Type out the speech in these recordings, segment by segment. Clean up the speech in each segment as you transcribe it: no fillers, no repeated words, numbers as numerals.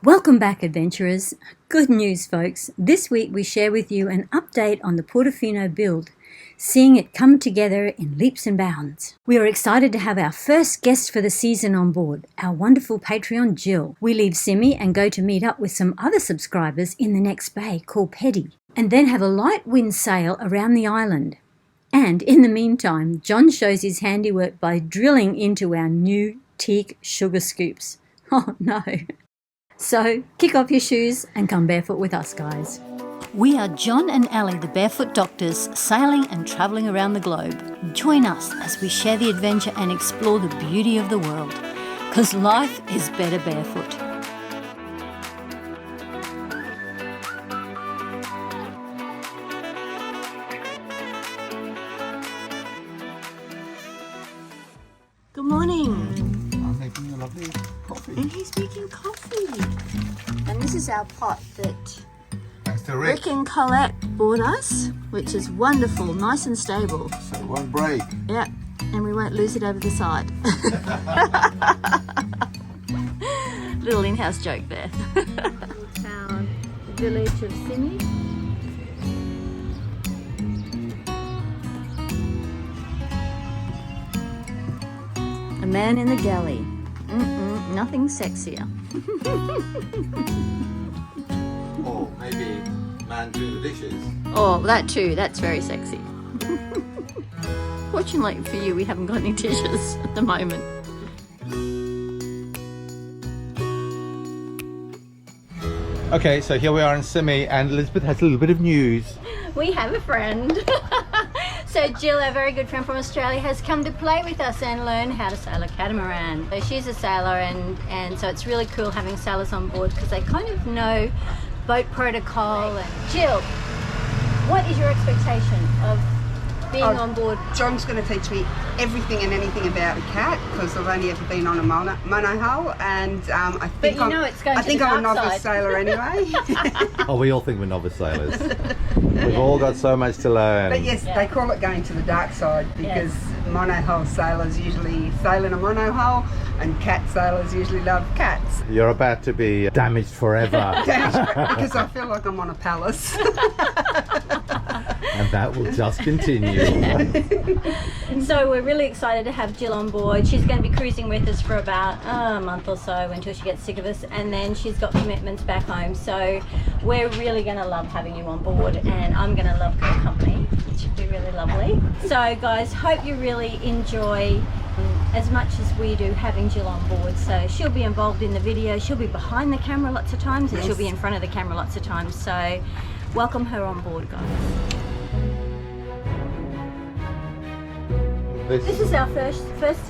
Welcome back, adventurers. Good news, folks. This week we share with you an update on the Portofino build, seeing it come together in leaps and bounds. We are excited to have our first guest for the season on board, our wonderful Patreon Jill. We leave Symi and go to meet up with some other subscribers in the next bay called Pedi, and then have a light wind sail around the island. And in the meantime, John shows his handiwork by drilling into our new teak sugar scoops. Oh no. So, kick off your shoes and come barefoot with us, guys. We are John and Ellie, the Barefoot Doctors, sailing and travelling around the globe. Join us as we share the adventure and explore the beauty of the world, because life is better barefoot. Good morning. I'm making you a lovely coffee. And he's making coffee. And this is our pot that Thanks to Rick and Colette bought us, which is wonderful, nice and stable. So it won't break. Yeah, and we won't lose it over the side. Little in-house joke there. Town, the village of Symi. A man in the galley. Nothing sexier. Or maybe man doing the dishes. Oh, that too. That's very sexy. Fortunately for you, we haven't got any dishes at the moment. Okay, so here we are in Symi, and Elizabeth has a little bit of news. We have a friend. So Jill, our very good friend from Australia, has come to play with us and learn how to sail a catamaran. So she's a sailor, and so it's really cool having sailors on board because they kind of know boat protocol. And Jill, what is your expectation of being on board? John's going to teach me everything and anything about a cat because I've only ever been on a mono hull, and I think I'm a novice sailor anyway. Oh, we all think we're novice sailors. We've all got so much to learn. But yes, they call it going to the dark side because mono hull sailors usually sail in a mono hull, and cat sailors usually love cats. You're about to be damaged forever. Because I feel like I'm on a palace. And that will just continue. So we're really excited to have Jill on board. She's going to be cruising with us for about a month or so until she gets sick of us, and then she's got commitments back home. So we're really going to love having you on board, and I'm going to love her company, which should be really lovely. So guys, hope you really enjoy as much as we do having Jill on board. So she'll be involved in the video, she'll be behind the camera lots of times, and she'll be in front of the camera lots of times. So welcome her on board, guys. This is our first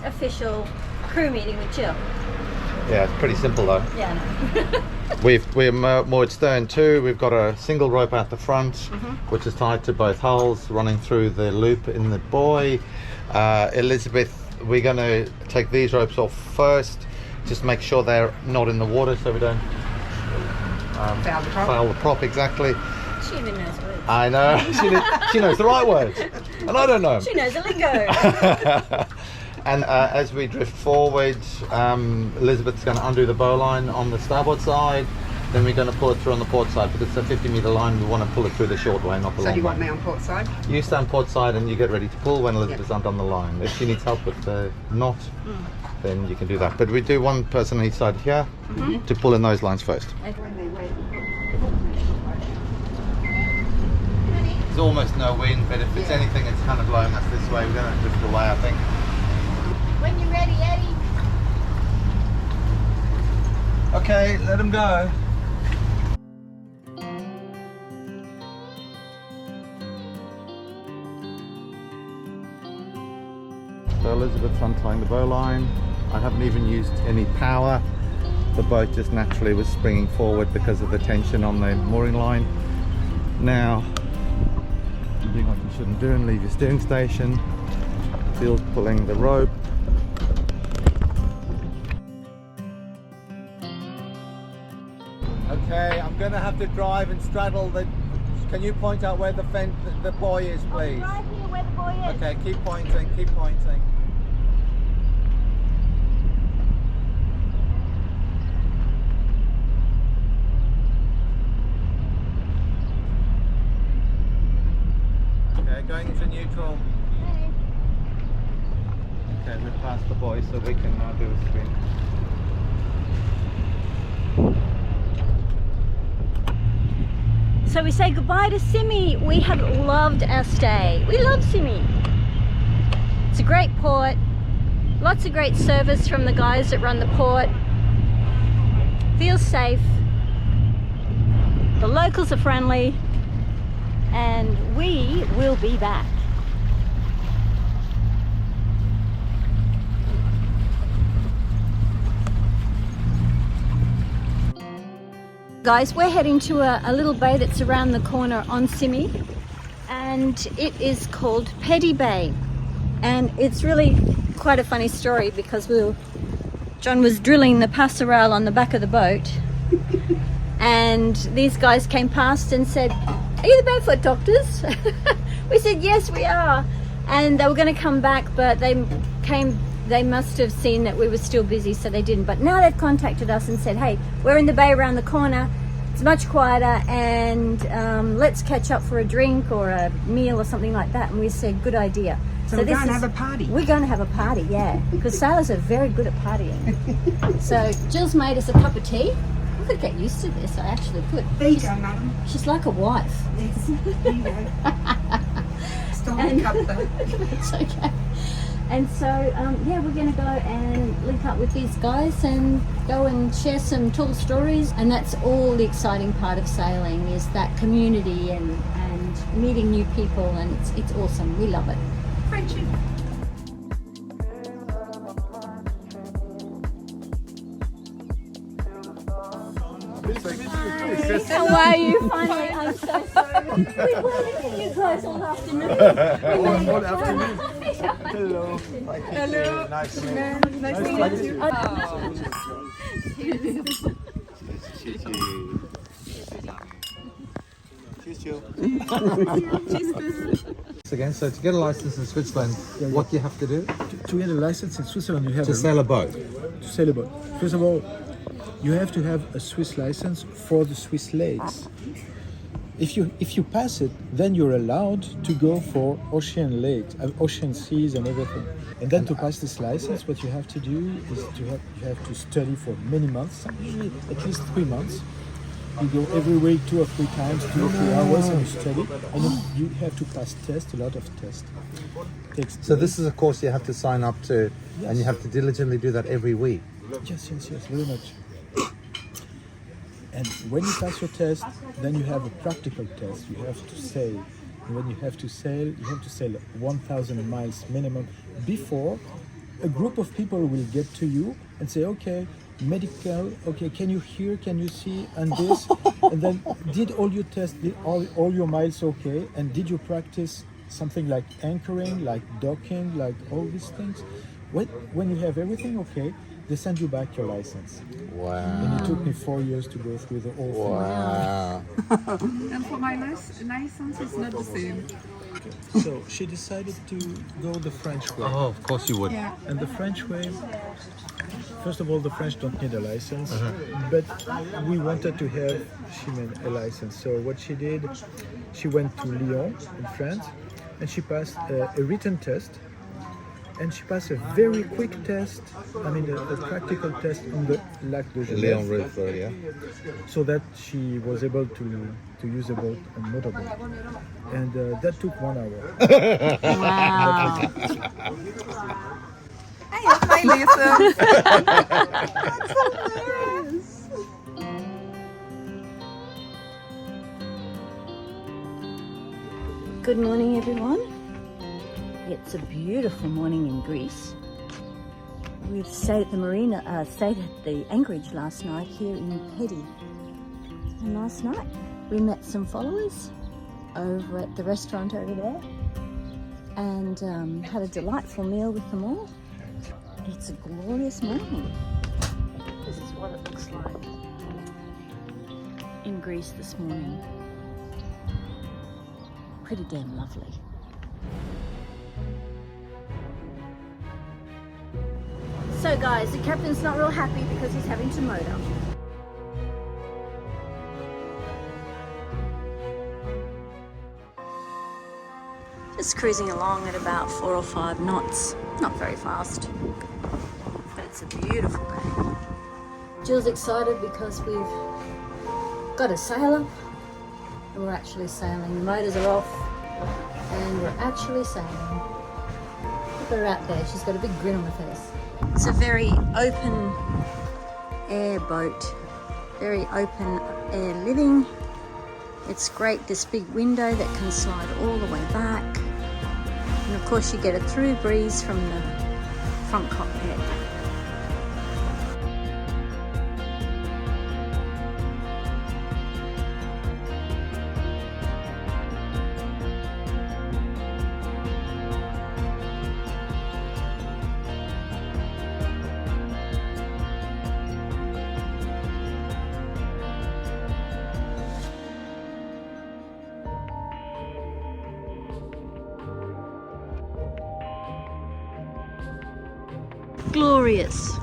official crew meeting with Jill. Yeah, it's pretty simple though. Yeah, I know. We're moored stern too. We've got a single rope out the front, which is tied to both hulls, running through the loop in the buoy. Elizabeth, we're going to take these ropes off first. Just make sure they're not in the water so we don't foul the prop. Exactly. She even knows words. I know. She knows the right words, and I don't know. She knows the lingo. And as we drift forward, Elizabeth's going to undo the bowline on the starboard side. Then we're going to pull it through on the port side, but it's a 50-metre line. We want to pull it through the short way, not the long way. So you want me on port side? You stand port side and you get ready to pull when Elizabeth's on the line. If she needs help with the knot, then you can do that. But we do one person on each side here to pull in those lines first. There's almost no wind, but if it's anything, it's kind of blowing us this way. We're going to drift away, I think. When you're ready, Eddie. Okay, let him go. So Elizabeth's untying the bowline. I haven't even used any power. The boat just naturally was springing forward because of the tension on the mooring line. Now, doing what you shouldn't do and leave your steering station. Bill's pulling the rope. Okay, I'm going to have to drive and straddle the... Can you point out where the buoy is, please? Right here where the buoy is. Okay, keep pointing, keep pointing. going into neutral. Okay, we've passed the buoy, so we can now do a spin. So we say goodbye to Symi. We have loved our stay. We love Symi. It's a great port. Lots of great service from the guys that run the port. Feels safe. The locals are friendly. And we will be back. Guys, we're heading to a little bay that's around the corner on Symi, and it is called Pedi Bay. And it's really quite a funny story because John was drilling the passerelle on the back of the boat and these guys came past and said, "Are you the Barefoot doctors?" We said, "Yes, we are." And they were going to come back, but they must have seen that we were still busy, so they didn't. But now they've contacted us and said, "Hey, we're in the bay around the corner. It's much quieter, and let's catch up for a drink or a meal or something like that." And we said, "Good idea." So we're going to have a party. We're going to have a party, yeah, because sailors are very good at partying. So Jill's made us a cup of tea. I could get used to this. I actually could. There you go, madam. She's like a wife. Yes, there you go. Stop the cup though. It's okay. And so, yeah, we're going to go and link up with these guys and go and share some tall stories. And that's all the exciting part of sailing, is that community and meeting new people, and it's awesome. We love it. Friendship. How are you? Finally, I'm so sorry. We've been waiting for you guys all afternoon. All afternoon. Hello. Hello. Nice to meet you. Nice to meet you. Cheers, Jill. Again, so to get a license in Switzerland, what do you have to do? To get a license in Switzerland, you have To sail a boat. to sail a boat. First of all, you have to have a Swiss license for the Swiss lakes. If you pass it, then you're allowed to go for ocean lakes, ocean seas, and everything. And then to pass this license, what you have to do is you have to study for many months, usually at least 3 months. You go every week 2 or 3 times, 2 or 3 hours, and you study. And then you have to pass tests, a lot of tests. So this is a course you have to sign up to, and you have to diligently do that every week. Yes, very much. And when you pass your test, then you have a practical test. You have to sail. And when you have to sail 1,000 miles minimum before a group of people will get to you and say, "Okay, medical, okay, can you hear, can you see, and this?" And then, did all your tests, did all your miles okay? And did you practice something like anchoring, like docking, like all these things? When you have everything okay, they send you back your license. Wow. And it took me 4 years to go through the whole thing. Wow. And for my license, it's not the same. So she decided to go the French way. Oh, of course you would. Yeah. And the French way, first of all, the French don't need a license, but we wanted to have a license. So what she did, she went to Lyon in France, and she passed a written test, and she passed a very quick test, a practical test on the Lac de Genève. Lyon River, yeah. So that she was able to use a boat, a motorboat. And that took 1 hour. Wow. Hey, it's my license. That's hilarious. Good morning, everyone. It's a beautiful morning in Greece. We've stayed at the marina, stayed at the anchorage last night here in Pedi. And last night we met some followers over at the restaurant over there and had a delightful meal with them all. It's a glorious morning. This is what it looks like in Greece this morning. Pretty damn lovely. So guys, the captain's not real happy because he's having to motor. Just cruising along at about 4 or 5 knots. Not very fast, but it's a beautiful day. Jill's excited because we've got a sail up and we're actually sailing. The motors are off and we're actually sailing. Look at her out there, she's got a big grin on her face. It's a very open air boat, very open air living. It's great, this big window that can slide all the way back. And of course you get a through breeze from the front cockpit. Glorious.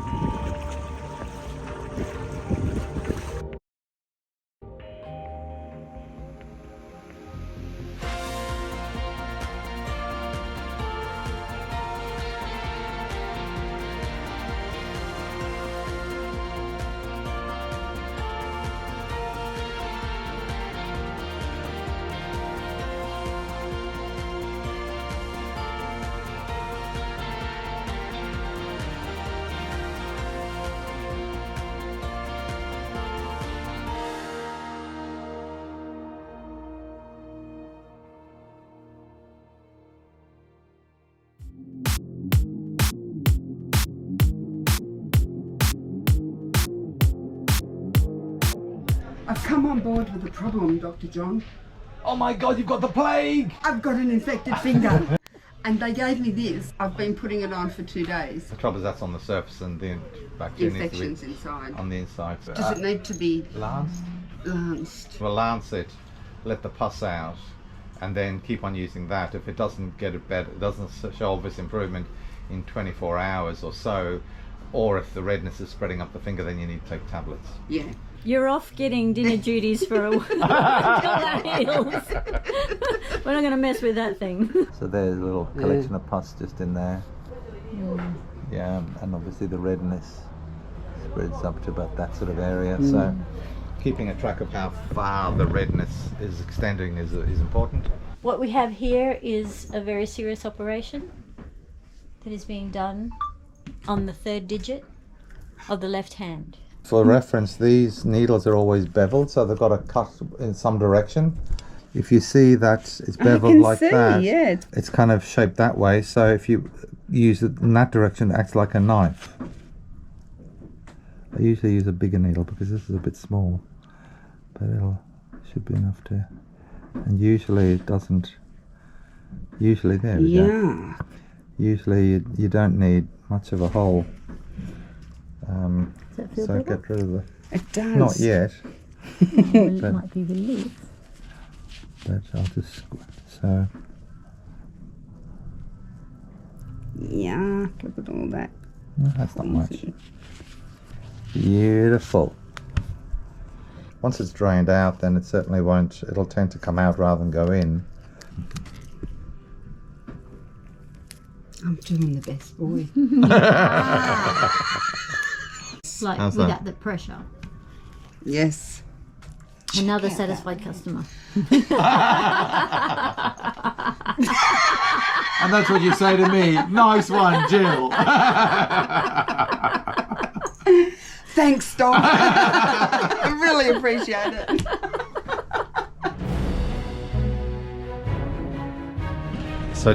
I've come on board with a problem, Dr. John. Oh my God, you've got the plague! I've got an infected finger. And they gave me this. I've been putting it on for 2 days. The trouble is that's on the surface and the bacteria needs to be Infections inside. on the inside. Does it need to be lanced? lanced? Well, lance it, let the pus out, and then keep on using that. If it doesn't get it better, it doesn't show obvious improvement in 24 hours or so, or if the redness is spreading up the finger, then you need to take tablets. Yeah. You're off getting dinner duties for a while until that heals. We're not going to mess with that thing. So there's a little collection of pus just in there. Yeah, and obviously the redness spreads up to about that sort of area. So keeping a track of how far the redness is extending is important. What we have here is a very serious operation that is being done on the 3rd digit of the left hand. For reference, these needles are always beveled, so they've got a cut in some direction. If you see that it's beveled like that, yeah. it's kind of shaped that way. So if you use it in that direction, it acts like a knife. I usually use a bigger needle because this is a bit small, but should be enough to. And usually it doesn't. Usually there we go. Usually you don't need much of a hole. Does that feel So better? get rid of the. It does. Not yet. Well, it might be relief. But I'll just so. Yeah, look at all that. No, that's not much. Beautiful. Once it's drained out, then it certainly won't. It'll tend to come out rather than go in. I'm doing the best, boy. Like How's without that? the pressure. Yes. Another satisfied customer. And that's what you say to me. Nice one, Jill. Thanks, Dom. I really appreciate it. So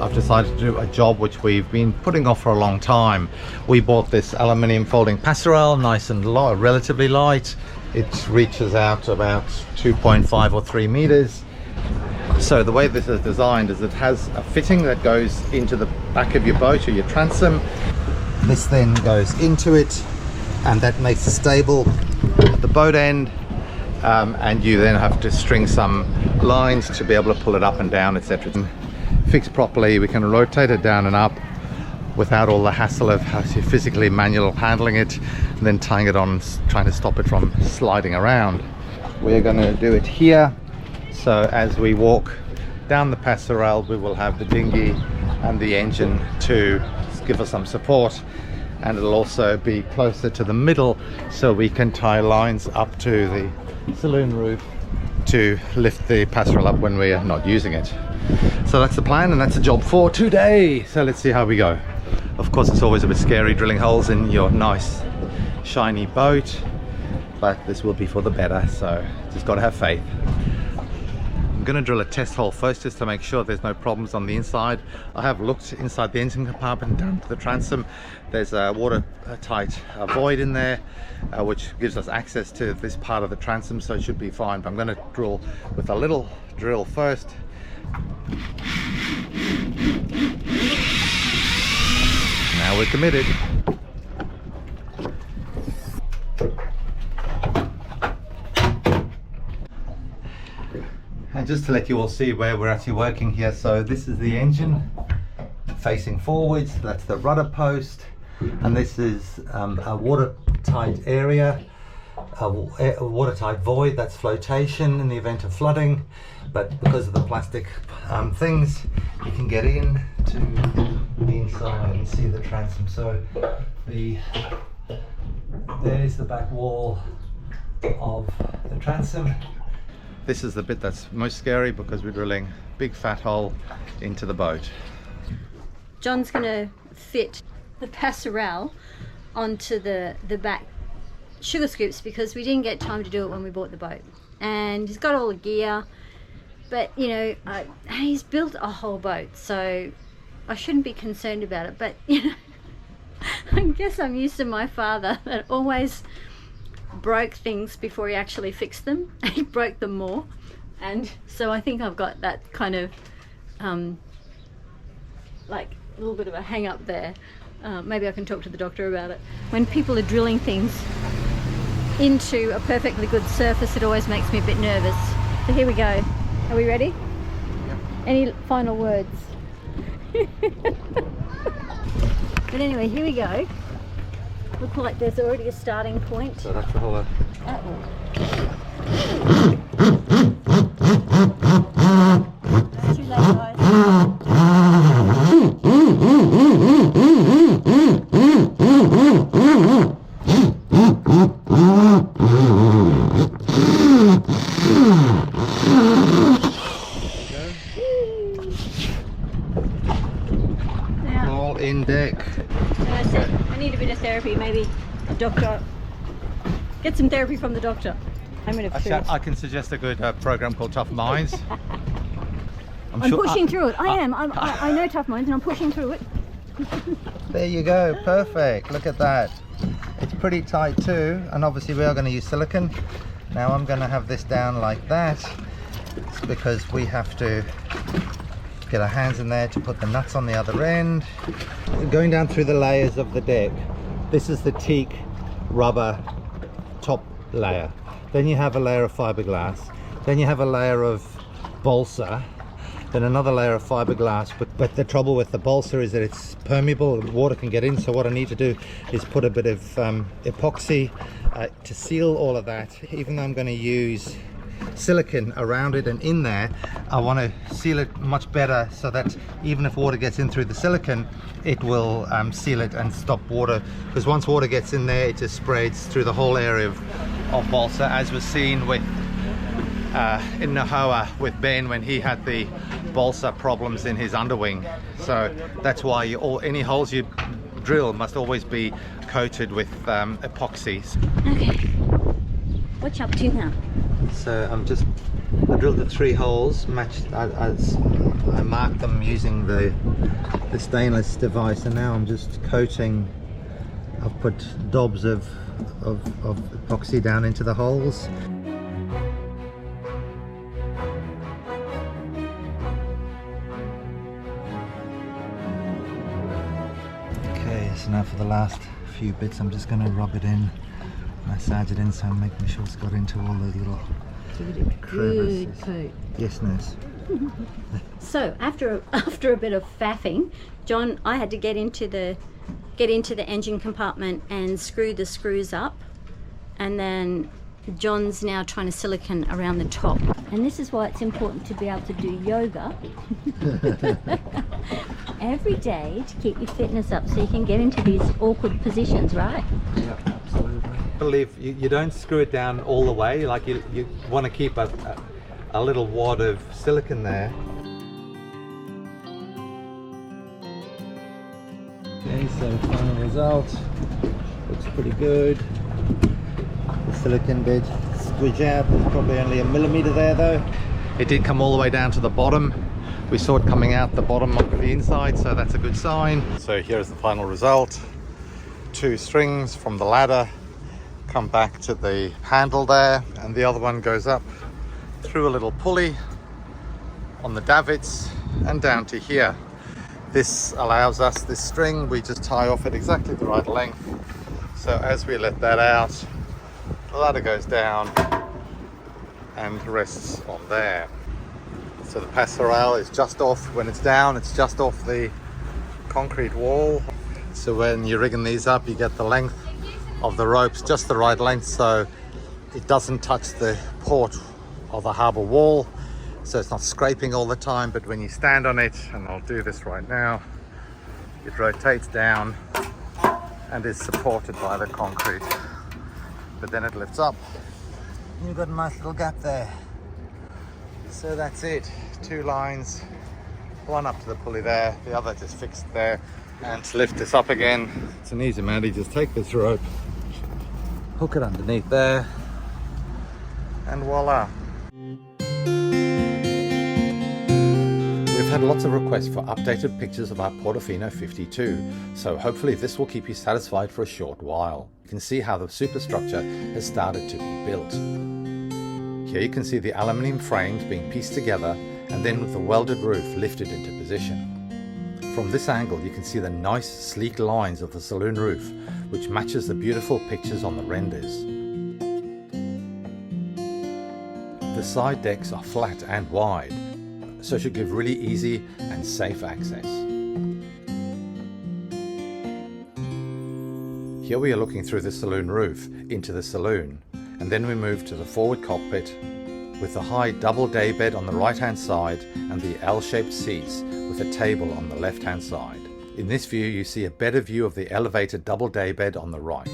I've decided to do a job which we've been putting off for a long time. We bought this aluminium folding passerelle, nice and light, relatively light. It reaches out to about 2.5 or 3 meters. So the way this is designed is it has a fitting that goes into the back of your boat or your transom. This then goes into it, and that makes it stable at the boat end. And you then have to string some lines to be able to pull it up and down, etc. Fixed properly, we can rotate it down and up without all the hassle of physically manual handling it and then tying it on and trying to stop it from sliding around. We're going to do it here, so as we walk Down the passerelle we will have the dinghy and the engine to give us some support, and it'll also be closer to the middle so we can tie lines up to the saloon roof to lift the passerelle up when we are not using it. So that's the plan, and that's the job for today. So let's see how we go. Of course, it's always a bit scary drilling holes in your nice shiny boat, but this will be for the better, so just got to have faith. I'm going to drill a test hole first just to make sure there's no problems on the inside. I have looked inside the engine compartment down to the transom. There's a watertight void in there which gives us access to this part of the transom, so it should be fine. But I'm going to drill with a little drill first. Now we're committed. And just to let you all see where we're actually working here, so this is the engine facing forwards, that's the rudder post, and this is a watertight area, a watertight void, that's flotation in the event of flooding, but because of the plastic things, you can get in to the inside and see the transom. So there's the back wall of the transom. This is the bit that's most scary because we're drilling big fat hole into the boat. John's going to fit the passerelle onto the back sugar scoops because we didn't get time to do it when we bought the boat. And he's got all the gear, but you know, he's built a whole boat, so I shouldn't be concerned about it. But you know, I guess I'm used to my father that always broke things before he actually fixed them. He broke them more, and so I think I've got that kind of like a little bit of a hang up there. Maybe I can talk to the doctor about it. When people are drilling things into a perfectly good surface, it always makes me a bit nervous. So here we go. Are we ready? Yep. Any final words? But anyway, here we go. Looks like there's already a starting point. So that's the whole Too late, guys. all in deck. And I said, I need a bit of therapy, maybe a doctor. Get some therapy from the doctor. I'm going to I can suggest a good program called TUFMINDS. I'm pushing through it. I know TUFMINDS and I'm pushing through it. There you go, perfect. Look at that. It's pretty tight too, and obviously we are going to use silicone. Now I'm going to have this down like that. It's because we have to get our hands in there to put the nuts on the other end. Going down through the layers of the deck, this is the teak rubber top layer. Then you have a layer of fiberglass. Then you have a layer of balsa. Then another layer of fiberglass, but the trouble with the balsa is that it's permeable, water can get in, so what I need to do is put a bit of epoxy to seal all of that. Even though I'm going to use silicone around it and in there, I want to seal it much better so that even if water gets in through the silicone, it will seal it and stop water, because once water gets in there, it just spreads through the whole area of balsa, as was seen with in Nahoa with Ben when he had the balsa problems in his underwing. So that's why any holes you drill must always be coated with epoxies. Okay, what you up to now? So I drilled the 3 holes, matched. I marked them using the stainless device, and now I'm just coating. I've put dobs of epoxy down into the holes. So now for the last few bits, I'm just going to rub it in, massage it in, so I'm making sure it's got into all those little crevices. Yes, nurse. So after a bit of faffing, John, I had to get into the engine compartment and screw the screws up, and then John's now trying to silicone around the top. And this is why it's important to be able to do yoga every day to keep your fitness up so you can get into these awkward positions, right? Yeah, absolutely. I believe you don't screw it down all the way, like you want to keep a little wad of silicone there. Okay, so final result looks pretty good. The silicone did squidge out, there's probably only a millimetre there though. It did come all the way down to the bottom. We saw it coming out the bottom of the inside, so that's a good sign. So here's the final result. 2 strings from the ladder come back to the handle there, and the other one goes up through a little pulley on the davits and down to here. This allows us, this string, we just tie off at exactly the right length. So as we let that out, the ladder goes down and rests on there. So the passerelle is just off, when it's down, it's just off the concrete wall. So when you're rigging these up, you get the length of the ropes, just the right length, so it doesn't touch the port or the harbour wall. So it's not scraping all the time, but when you stand on it, and I'll do this right now, it rotates down and is supported by the concrete. But then it lifts up. And you've got a nice little gap there. So that's it. 2 lines, one up to the pulley there, the other just fixed there. And to lift this up again, it's an easy matter. You just take this rope, hook it underneath there, and voila. We've had lots of requests for updated pictures of our Portofino 52, so hopefully this will keep you satisfied for a short while. You can see how the superstructure has started to be built. Here you can see the aluminium frames being pieced together and then with the welded roof lifted into position. From this angle you can see the nice sleek lines of the saloon roof, which matches the beautiful pictures on the renders. The side decks are flat and wide, so it should give really easy and safe access. Here we are looking through the saloon roof into the saloon, and then we move to the forward cockpit with the high double day bed on the right hand side and the L-shaped seats with a table on the left hand side. In this view you see a better view of the elevated double day bed on the right.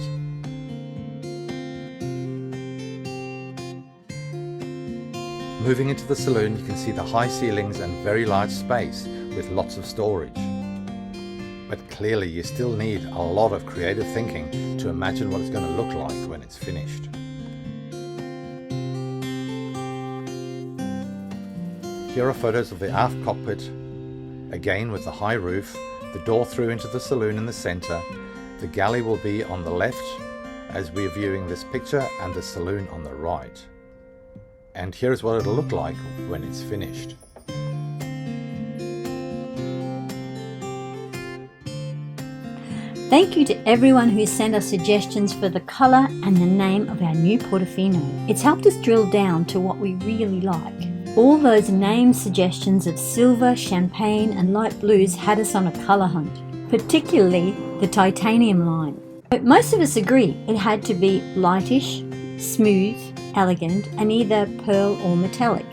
Moving into the saloon you can see the high ceilings and very large space with lots of storage. But clearly you still need a lot of creative thinking to imagine what it's going to look like when it's finished. Here are photos of the aft cockpit, again with the high roof, the door through into the saloon in the centre, the galley will be on the left as we are viewing this picture, and the saloon on the right. And here's what it'll look like when it's finished. Thank you to everyone who sent us suggestions for the colour and the name of our new Portofino. It's helped us drill down to what we really like. All those name suggestions of silver, champagne and light blues had us on a colour hunt, particularly the titanium line. But most of us agree it had to be lightish, smooth, elegant and either pearl or metallic.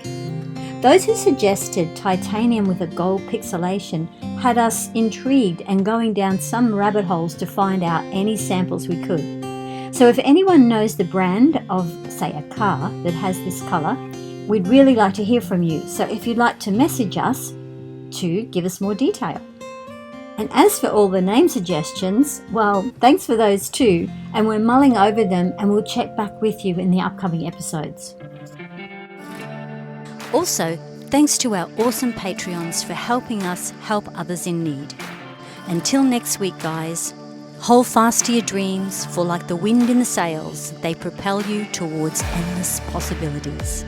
Those who suggested titanium with a gold pixelation had us intrigued and going down some rabbit holes to find out any samples we could. So if anyone knows the brand of, say, a car that has this colour, we'd really like to hear from you. So if you'd like to message us to give us more detail. And as for all the name suggestions, well, thanks for those too, and we're mulling over them and we'll check back with you in the upcoming episodes. Also, thanks to our awesome Patreons for helping us help others in need. Until next week, guys, hold fast to your dreams, for like the wind in the sails, they propel you towards endless possibilities.